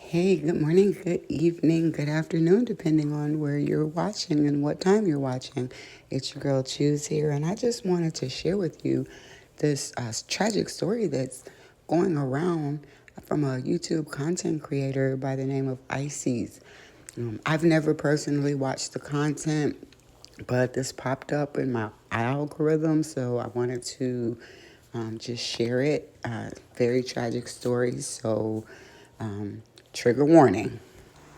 Hey, good morning, good evening, good afternoon, depending on where you're watching and what time you're watching. It's your girl Choose here, and I just wanted to share with you this tragic story that's going around from a YouTube content creator by the name of Ices. I've never personally watched the content, but this popped up in my algorithm, so I wanted to just share it. Very tragic story, so trigger warning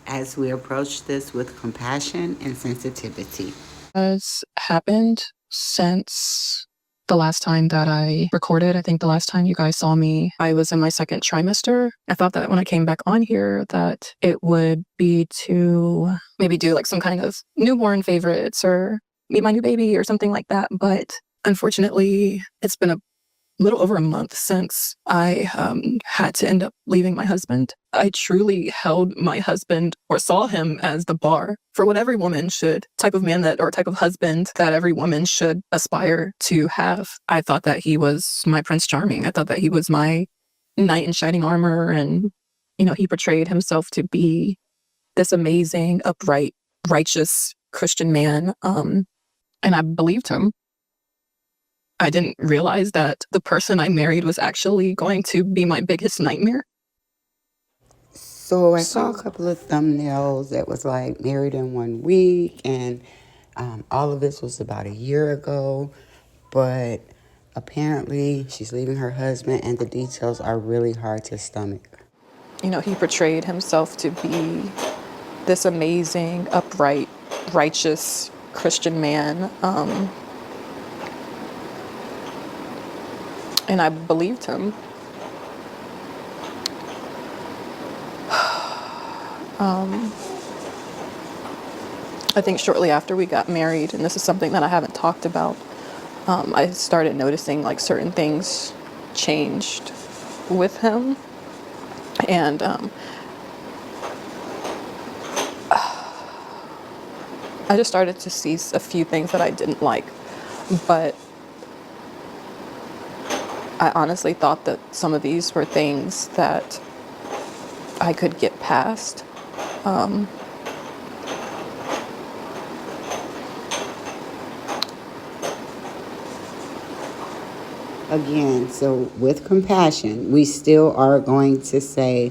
as we approach this with compassion and sensitivity. Has happened since the last time that I recorded. I think the last time you guys saw me, I was in my second trimester. I thought that when I came back on here that it would be to maybe do like some kind of newborn favorites or meet my new baby or something like that. But unfortunately, it's been a little over a month since I had to end up leaving my husband. I truly held my husband or saw him as the bar for what every woman should, type of man that or type of husband that every woman should aspire to have. I thought that he was my Prince Charming. I thought that he was my knight in shining armor. And, he portrayed himself to be this amazing, upright, righteous Christian man. And I believed him. I didn't realize that the person I married was actually going to be my biggest nightmare. So I saw a couple of thumbnails that was like married in 1 week, and all of this was about a year ago, but apparently she's leaving her husband, and the details are really hard to stomach. He portrayed himself to be this amazing, upright, righteous Christian man. And I believed him. I think shortly after we got married, and this is something that I haven't talked about, I started noticing like certain things changed with him. And I just started to see a few things that I didn't like. But I honestly thought that some of these were things that I could get past. Again, so with compassion, we still are going to say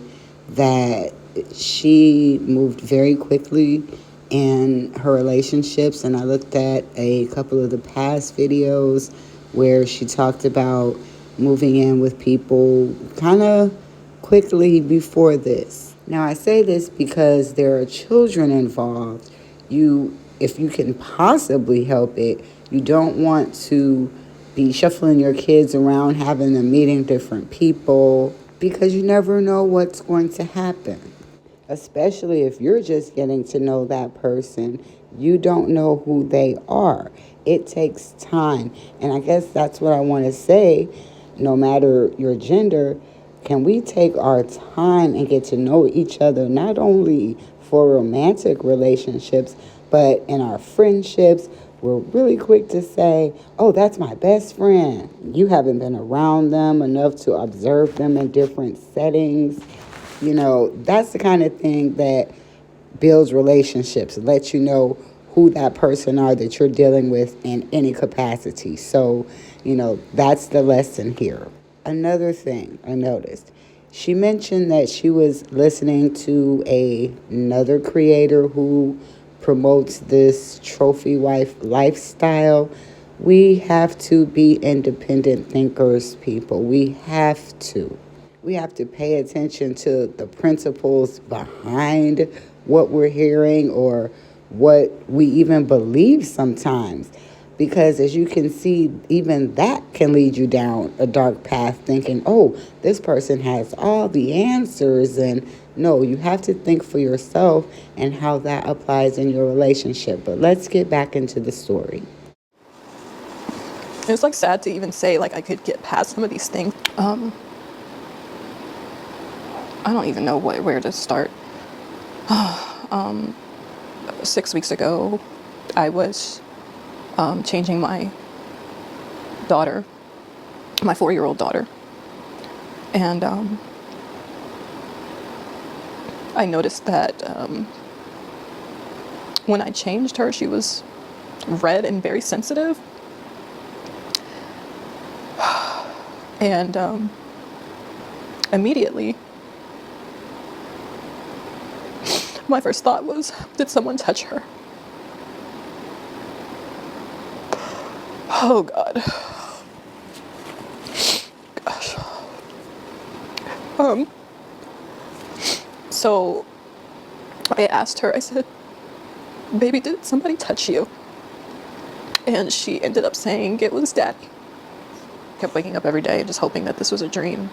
that she moved very quickly in her relationships. And I looked at a couple of the past videos where she talked about moving in with people kind of quickly before this. Now, I say this because there are children involved. If you can possibly help it, you don't want to be shuffling your kids around, having them meeting different people, because you never know what's going to happen. Especially if you're just getting to know that person, you don't know who they are. It takes time. And I guess that's what I want to say. No matter your gender, can we take our time and get to know each other, not only for romantic relationships, but in our friendships? We're really quick to say, oh, that's my best friend. You haven't been around them enough to observe them in different settings. That's the kind of thing that builds relationships, lets you know who that person are that you're dealing with in any capacity. So, that's the lesson here. Another thing I noticed, she mentioned that she was listening to another creator who promotes this trophy wife lifestyle. We have to be independent thinkers, people. We have to. We have to pay attention to the principles behind what we're hearing or what we even believe sometimes. Because as you can see, even that can lead you down a dark path thinking, oh, this person has all the answers. And no, you have to think for yourself and how that applies in your relationship. But let's get back into the story. It was like sad to even say like I could get past some of these things. I don't even know where to start. 6 weeks ago, I was changing my daughter, my 4-year-old daughter. And I noticed that when I changed her, she was red and very sensitive. And immediately, my first thought was, did someone touch her? Oh, God. Gosh. So I asked her, I said, baby, did somebody touch you? And she ended up saying it was Daddy. Kept waking up every day just hoping that this was a dream.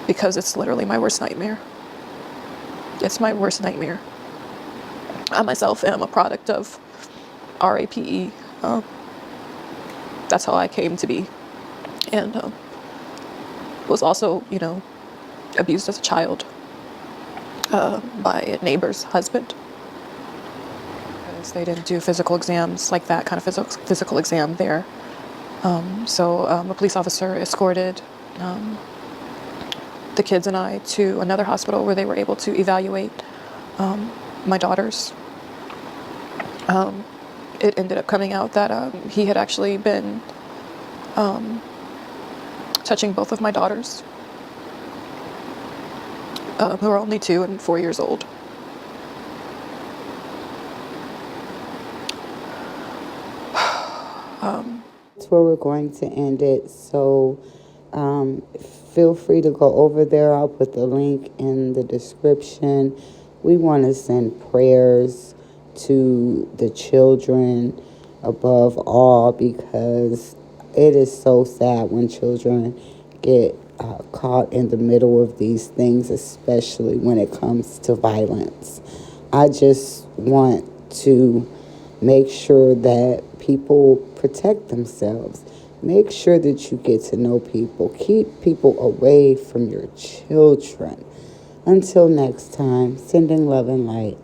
Because it's literally my worst nightmare. It's my worst nightmare. I myself am a product of RAPE. That's how I came to be. And was also, abused as a child by a neighbor's husband. Because they didn't do physical exams like that kind of physical exam there. So a police officer escorted the kids and I to another hospital where they were able to evaluate my daughters. It ended up coming out that he had actually been touching both of my daughters, who are only 2 and 4 years old. That's where we're going to end it. So feel free to go over there. I'll put the link in the description. We want to send prayers to the children above all, because it is so sad when children get caught in the middle of these things, especially when it comes to violence. I just want to make sure that people protect themselves. Make sure that you get to know people. Keep people away from your children. Until next time, sending love and light.